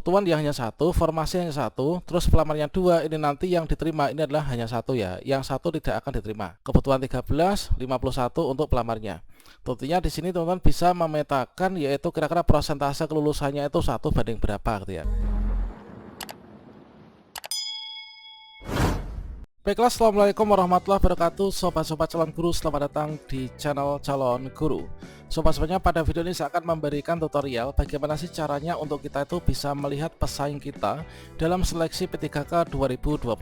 kebutuhan yang hanya satu, formasi hanya satu, terus pelamarnya dua, ini nanti yang diterima ini adalah hanya satu ya, yang satu tidak akan diterima. Kebutuhan 13, 51 untuk pelamarnya. Tentunya di sini teman-teman bisa memetakan yaitu kira-kira persentase kelulusannya itu 1 banding berapa gitu ya. Baiklah, assalamualaikum warahmatullahi wabarakatuh, sobat-sobat calon guru, selamat datang di channel calon guru. Sobat-sobatnya, pada video ini saya akan memberikan tutorial bagaimana sih caranya untuk kita itu bisa melihat pesaing kita dalam seleksi P3K 2022,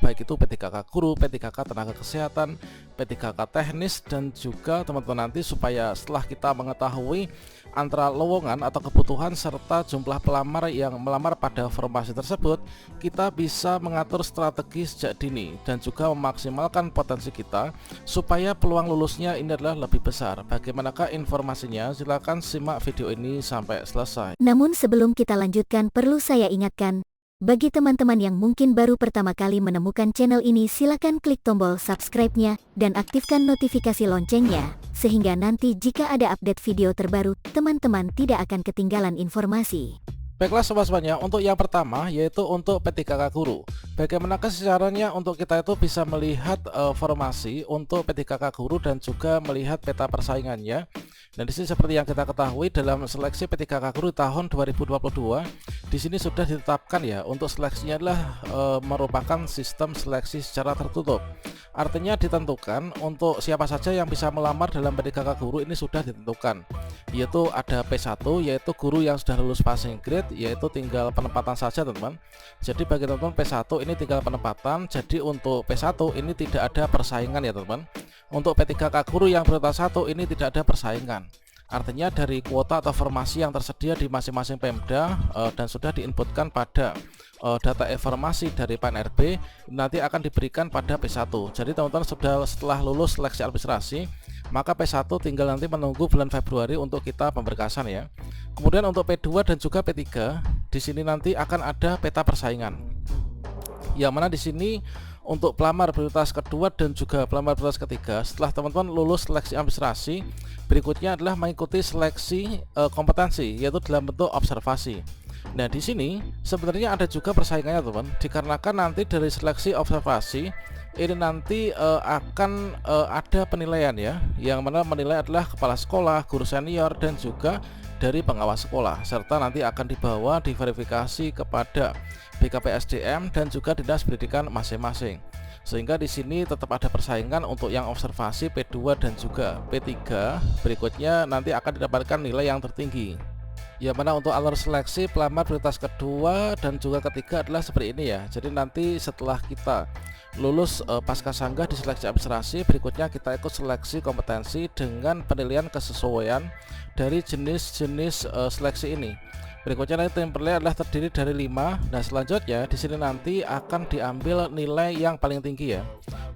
baik itu P3K guru, P3K tenaga kesehatan, P3K teknis, dan juga teman-teman nanti supaya setelah kita mengetahui antara lowongan atau kebutuhan serta jumlah pelamar yang melamar pada formasi tersebut, kita bisa mengatur strategi sejak dini dan juga memaksimalkan potensi kita supaya peluang lulusnya ini adalah lebih besar. Bagaimanakah informasinya? Silahkan simak video ini sampai selesai. Namun sebelum kita lanjutkan, perlu saya ingatkan, bagi teman-teman yang mungkin baru pertama kali menemukan channel ini, silakan klik tombol subscribe-nya dan aktifkan notifikasi loncengnya, sehingga nanti jika ada update video terbaru, teman-teman tidak akan ketinggalan informasi. Baiklah sobat-sobatnya, untuk yang pertama yaitu untuk P3K guru. Bagaimanakah caranya untuk kita itu bisa melihat formasi untuk P3K guru dan juga melihat peta persaingannya. Dan di sini seperti yang kita ketahui dalam seleksi P3K guru tahun 2022, di sini sudah ditetapkan ya untuk seleksinya adalah merupakan sistem seleksi secara tertutup. Artinya ditentukan untuk siapa saja yang bisa melamar dalam P3K guru ini sudah ditentukan, yaitu ada P1 yaitu guru yang sudah lulus passing grade, yaitu tinggal penempatan saja teman-teman. Jadi bagi teman-teman P1 ini tinggal penempatan, jadi untuk P1 ini tidak ada persaingan ya teman-teman. Untuk P3K guru yang prioritas 1 ini tidak ada persaingan. Artinya dari kuota atau formasi yang tersedia di masing-masing Pemda dan sudah diinputkan pada data informasi dari PNRB nanti akan diberikan pada P1. Jadi teman-teman sudah setelah lulus seleksi administrasi, maka P1 tinggal nanti menunggu bulan Februari untuk kita pemberkasan ya. Kemudian untuk P2 dan juga P3 di sini nanti akan ada peta persaingan. Yang mana di sini untuk pelamar prioritas kedua dan juga pelamar prioritas ketiga, setelah teman-teman lulus seleksi administrasi, berikutnya adalah mengikuti seleksi kompetensi, yaitu dalam bentuk observasi. Nah di sini sebenarnya ada juga persaingannya teman, dikarenakan nanti dari seleksi observasi ini nanti akan ada penilaian ya, yang mana menilai adalah kepala sekolah, guru senior, dan juga dari pengawas sekolah, serta nanti akan dibawa diverifikasi kepada BKPSDM dan juga dinas pendidikan masing-masing. Sehingga di sini tetap ada persaingan untuk yang observasi P2 dan juga P3. Berikutnya nanti akan didapatkan nilai yang tertinggi. Ya, mana untuk alur seleksi pelamar prioritas kedua dan juga ketiga adalah seperti ini ya. Jadi nanti setelah kita lulus pasca sanggah di seleksi administrasi, berikutnya kita ikut seleksi kompetensi dengan penilaian kesesuaian dari jenis-jenis seleksi ini. Berikutnya nanti tim penilai adalah terdiri dari 5. Nah selanjutnya di sini nanti akan diambil nilai yang paling tinggi ya.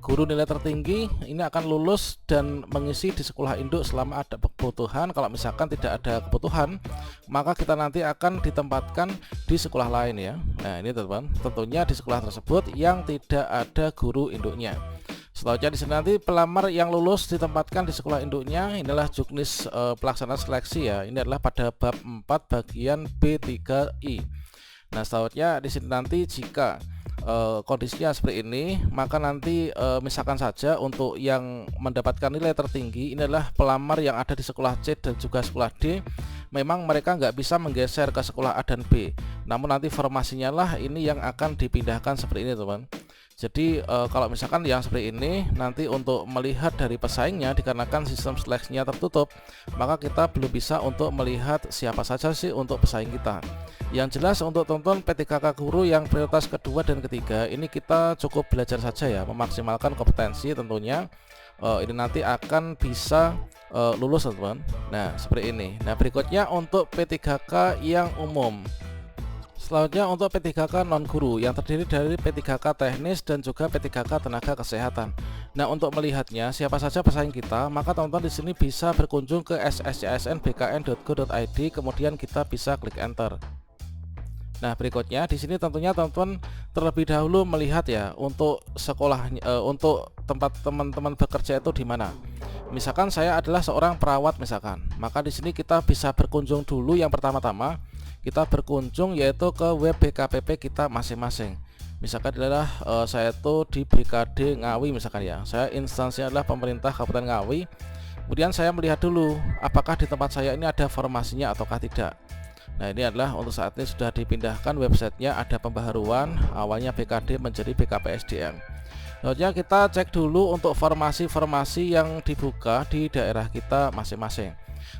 Guru nilai tertinggi ini akan lulus dan mengisi di sekolah induk selama ada kebutuhan. Kalau misalkan tidak ada kebutuhan, maka kita nanti akan ditempatkan di sekolah lain ya. Nah ini teman-teman, tentunya di sekolah tersebut yang tidak ada guru induknya. Selanjutnya di sini nanti pelamar yang lulus ditempatkan di sekolah induknya. Inilah juknis pelaksanaan seleksi ya. Ini adalah pada bab 4 bagian B3I. Nah selanjutnya di sini nanti jika kondisinya seperti ini, maka nanti misalkan saja untuk yang mendapatkan nilai tertinggi ini adalah pelamar yang ada di sekolah C dan juga sekolah D. Memang mereka nggak bisa menggeser ke sekolah A dan B, namun nanti formasinya lah ini yang akan dipindahkan seperti ini teman. Jadi kalau misalkan yang seperti ini nanti untuk melihat dari pesaingnya, dikarenakan sistem seleksinya tertutup, maka kita belum bisa untuk melihat siapa saja sih untuk pesaing kita. Yang jelas untuk teman-teman P3K guru yang prioritas kedua dan ketiga ini kita cukup belajar saja ya, memaksimalkan kompetensi tentunya. Ini nanti akan bisa lulus teman-teman. Nah seperti ini. Nah berikutnya untuk P3K yang umum. Selanjutnya untuk P3K non guru yang terdiri dari P3K teknis dan juga P3K tenaga kesehatan. Nah, untuk melihatnya siapa saja pesaing kita, maka teman-teman di sini bisa berkunjung ke sscsnbkn.go.id, kemudian kita bisa klik enter. Nah, berikutnya di sini tentunya teman-teman terlebih dahulu melihat ya untuk sekolah untuk tempat teman-teman bekerja itu di mana. Misalkan saya adalah seorang perawat misalkan, maka di sini kita bisa berkunjung dulu yang pertama-tama kita berkunjung yaitu ke web BKPP kita masing-masing. Misalkan adalah saya itu di BKD Ngawi misalkan ya, saya instansinya adalah pemerintah Kabupaten Ngawi. Kemudian saya melihat dulu apakah di tempat saya ini ada formasinya ataukah tidak. Nah, ini adalah untuk saat ini sudah dipindahkan websitenya, ada pembaharuan, awalnya BKD menjadi BKPSDM. Selanjutnya kita cek dulu untuk formasi-formasi yang dibuka di daerah kita masing-masing.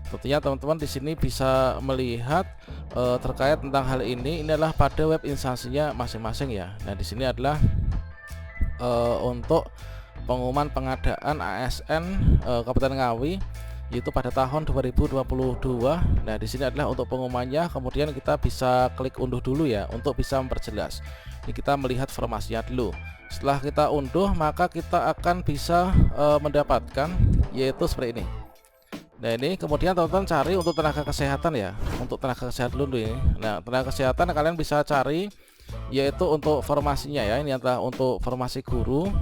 Tentunya teman-teman di sini bisa melihat terkait tentang hal ini. Ini adalah pada web instansinya masing-masing ya. Nah, di sini adalah untuk pengumuman pengadaan ASN Kabupaten Ngawi yaitu pada tahun 2022. Nah, di sini adalah untuk pengumumannya. Kemudian kita bisa klik unduh dulu ya untuk bisa memperjelas. Ini kita melihat formasinya dulu. Setelah kita unduh, maka kita akan bisa mendapatkan yaitu seperti ini. Nah, ini kemudian teman-teman cari untuk tenaga kesehatan ya. Untuk tenaga kesehatan dulu ini. Nah, tenaga kesehatan kalian bisa cari yaitu untuk formasinya ya. Ini adalah untuk formasi guru.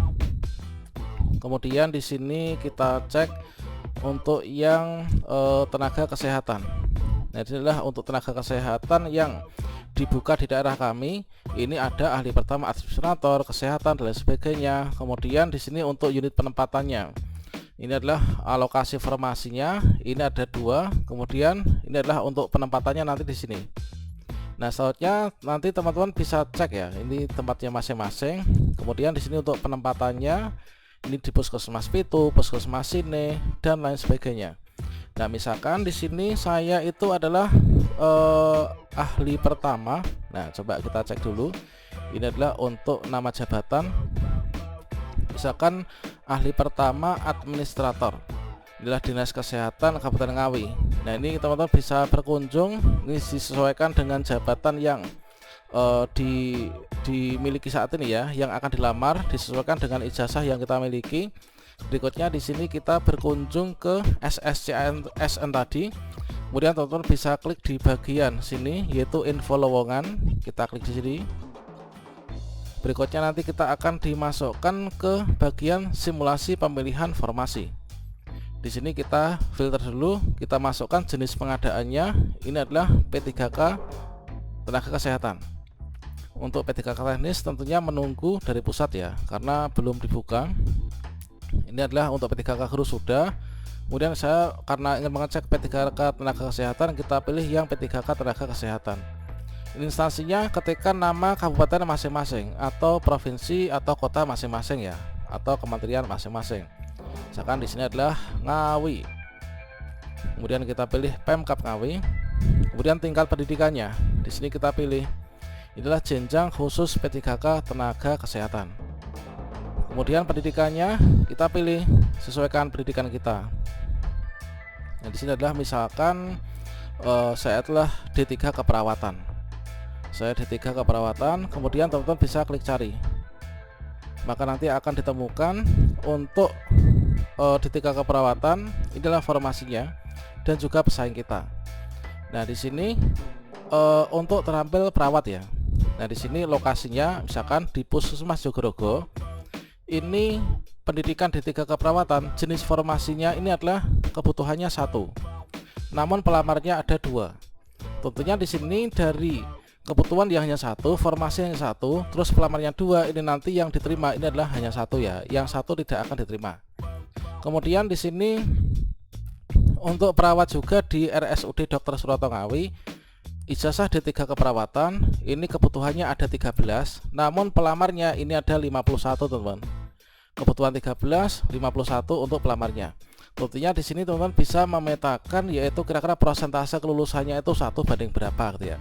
Kemudian di sini kita cek untuk yang tenaga kesehatan. Nah, ini adalah untuk tenaga kesehatan yang dibuka di daerah kami. Ini ada ahli pertama, administrator, kesehatan dan lain sebagainya. Kemudian di sini untuk unit penempatannya. Ini adalah alokasi formasinya. Ini ada 2. Kemudian ini adalah untuk penempatannya nanti di sini. Nah, selanjutnya nanti teman-teman bisa cek ya. Ini tempatnya masing-masing. Kemudian di sini untuk penempatannya ini di puskesmas Pitu, puskesmas Sine dan lain sebagainya. Nah, misalkan di sini saya itu adalah ahli pertama. Nah, coba kita cek dulu. Ini adalah untuk nama jabatan. Misalkan ahli pertama administrator. Inilah Dinas Kesehatan Kabupaten Ngawi. Nah, ini teman-teman bisa berkunjung. Ini disesuaikan dengan jabatan yang dimiliki saat ini ya, yang akan dilamar disesuaikan dengan ijazah yang kita miliki. Berikutnya di sini kita berkunjung ke SSCSN tadi. Kemudian teman-teman bisa klik di bagian sini yaitu info lowongan. Kita klik di sini. Berikutnya nanti kita akan dimasukkan ke bagian simulasi pemilihan formasi. Di sini kita filter dulu, kita masukkan jenis pengadaannya. Ini adalah P3K tenaga kesehatan. Untuk P3K teknis tentunya menunggu dari pusat ya, karena belum dibuka. Ini adalah untuk P3K guru sudah. Kemudian saya karena ingin mengecek P3K tenaga kesehatan, kita pilih yang P3K tenaga kesehatan. Instansinya ketikkan nama kabupaten masing-masing atau provinsi atau kota masing-masing ya, atau kementerian masing-masing. Misalkan di sini adalah Ngawi. Kemudian kita pilih Pemkab Ngawi. Kemudian tingkat pendidikannya. Di sini kita pilih inilah jenjang khusus P3K tenaga kesehatan. Kemudian pendidikannya kita pilih sesuaikan pendidikan kita. Nah, di sini adalah misalkan saya adalah D3 keperawatan. Saya D3 keperawatan. Kemudian teman-teman bisa klik cari. Maka nanti akan ditemukan untuk D3 keperawatan. Inilah formasinya dan juga pesaing kita. Nah, di sini untuk terampil perawat ya. Nah, di sini lokasinya misalkan di Puskesmas Jogorogo. Ini pendidikan D3 keperawatan, jenis formasinya ini adalah kebutuhannya 1. Namun pelamarnya ada 2. Tentunya di sini dari kebutuhan yang hanya 1, formasi hanya 1, terus pelamarnya 2, ini nanti yang diterima ini adalah hanya 1 ya. Yang 1 tidak akan diterima. Kemudian di sini untuk perawat juga di RSUD Dr. Suroto Ngawi. Ijazah D3 keperawatan ini kebutuhannya ada 13, namun pelamarnya ini ada 51 teman-teman. Kebutuhan 13, 51 untuk pelamarnya. Tentunya di sini teman-teman bisa memetakan yaitu kira-kira persentase kelulusannya itu 1 banding berapa gitu ya.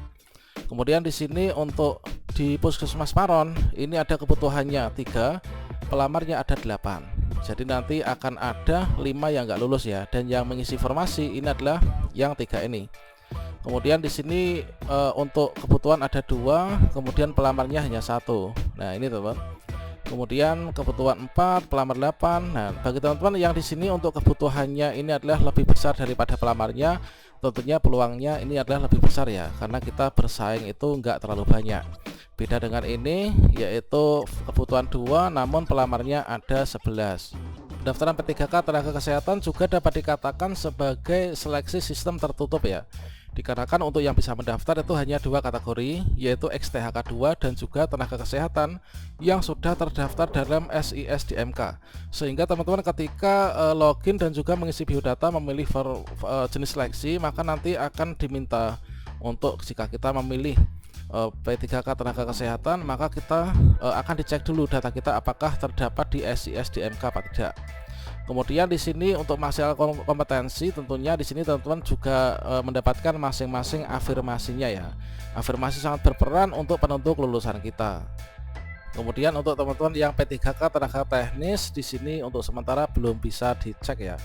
Kemudian di sini untuk di Puskesmas Maron ini ada kebutuhannya 3, pelamarnya ada 8. Jadi nanti akan ada 5 yang nggak lulus ya, dan yang mengisi formasi ini adalah yang 3 ini. Kemudian di sini untuk kebutuhan ada 2, kemudian pelamarnya hanya 1. Nah, ini teman-teman. Kemudian kebutuhan 4, pelamar 8. Nah, bagi teman-teman yang di sini untuk kebutuhannya ini adalah lebih besar daripada pelamarnya, tentunya peluangnya ini adalah lebih besar ya, karena kita bersaing itu enggak terlalu banyak. Beda dengan ini yaitu kebutuhan 2 namun pelamarnya ada 11. Pendaftaran P3K tenaga kesehatan juga dapat dikatakan sebagai seleksi sistem tertutup ya. Dikarenakan untuk yang bisa mendaftar itu hanya 2 kategori, yaitu XTHK 2 dan juga tenaga kesehatan yang sudah terdaftar dalam SISDMK. Sehingga teman-teman ketika login dan juga mengisi biodata memilih jenis seleksi, maka nanti akan diminta untuk jika kita memilih P3K tenaga kesehatan, maka kita akan dicek dulu data kita apakah terdapat di SISDMK apa tidak. Kemudian di sini untuk masalah kompetensi, tentunya di sini teman-teman juga mendapatkan masing-masing afirmasinya ya. Afirmasi sangat berperan untuk penentu kelulusan kita. Kemudian untuk teman-teman yang P3K tenaga teknis, di sini untuk sementara belum bisa dicek ya.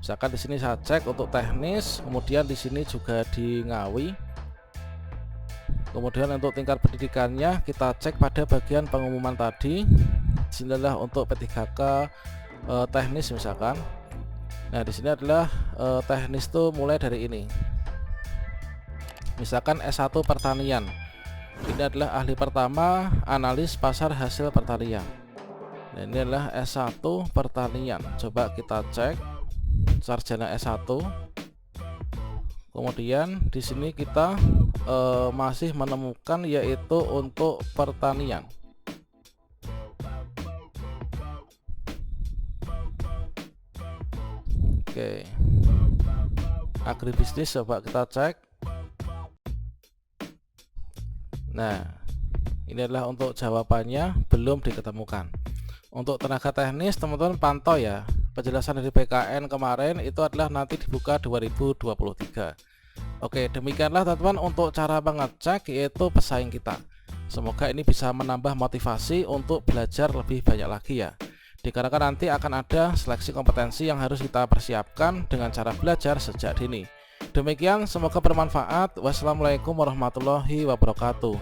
Misalkan di sini saya cek untuk teknis, kemudian di sini juga di Ngawi. Kemudian untuk tingkat pendidikannya kita cek pada bagian pengumuman tadi. Disinilah untuk P3K teknis misalkan. Nah di sini adalah teknis tuh mulai dari ini. Misalkan S1 pertanian. Ini adalah ahli pertama analis pasar hasil pertanian. Nah, ini adalah S1 pertanian. Coba kita cek sarjana S1. Kemudian di sini kita masih menemukan yaitu untuk pertanian. Oke, agribisnis coba kita cek. Nah, ini adalah untuk jawabannya belum diketemukan. Untuk tenaga teknis teman-teman pantau ya, penjelasan dari PKN kemarin itu adalah nanti dibuka 2023. Oke, demikianlah teman-teman untuk cara mengecek yaitu pesaing kita. Semoga ini bisa menambah motivasi untuk belajar lebih banyak lagi ya. Dikarenakan nanti akan ada seleksi kompetensi yang harus kita persiapkan dengan cara belajar sejak dini. Demikian, semoga bermanfaat. Wassalamualaikum warahmatullahi wabarakatuh.